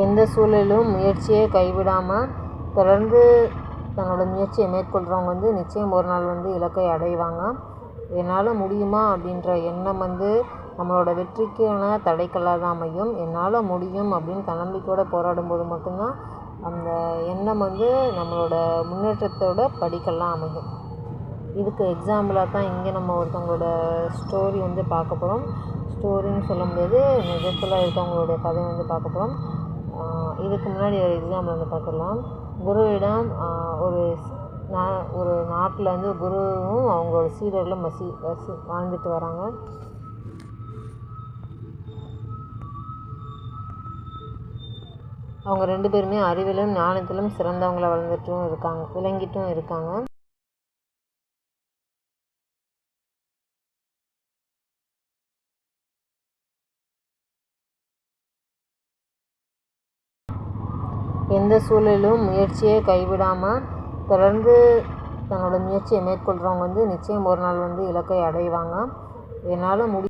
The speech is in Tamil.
எந்த சூழலிலும் முயற்சியை கைவிடாமல் தொடர்ந்து தன்னோட முயற்சியை மேற்கொள்கிறவங்க நிச்சயம் ஒரு நாள் இலக்கை அடைவாங்க. என்னால் முடியுமா அப்படின்ற எண்ணம் நம்மளோட வெற்றிக்கான தடைக்கல்லாக தான் அமையும். என்னால் முடியும் அப்படின்னு தன்னம்பிக்கையோடு போராடும்போது மட்டும்தான் அந்த எண்ணம் நம்மளோட முன்னேற்றத்தோட படிக்கல்லாம் அமையும். இதுக்கு எக்ஸாம்பிளாக தான் இங்கே நம்ம ஒருத்தவங்களோட ஸ்டோரி பார்க்க போகிறோம். ஸ்டோரின்னு சொல்ல முடியாது, நிஜத்தில் இருக்கவங்களோட கதை பார்க்க போகிறோம். இதுக்கு முன்னாடி ஒரு எக்ஸாம்பிள் பார்த்துடலாம். குருவிடம் ஒரு நாட்டில் குருவும் அவங்களோட சீடர்களும் வாழ்ந்துட்டு வராங்க. அவங்க 2 பேருமே அறிவிலும் ஞானத்திலும் சிறந்தவங்களை விளங்கிட்டும் இருக்காங்க. எந்த சூழலிலும் முயற்சியை கைவிடாமல் தொடர்ந்து தன்னோட முயற்சியை மேற்கொள்கிறவங்க நிச்சயம் ஒரு நாள் இலக்கை அடைவாங்க. என்னால்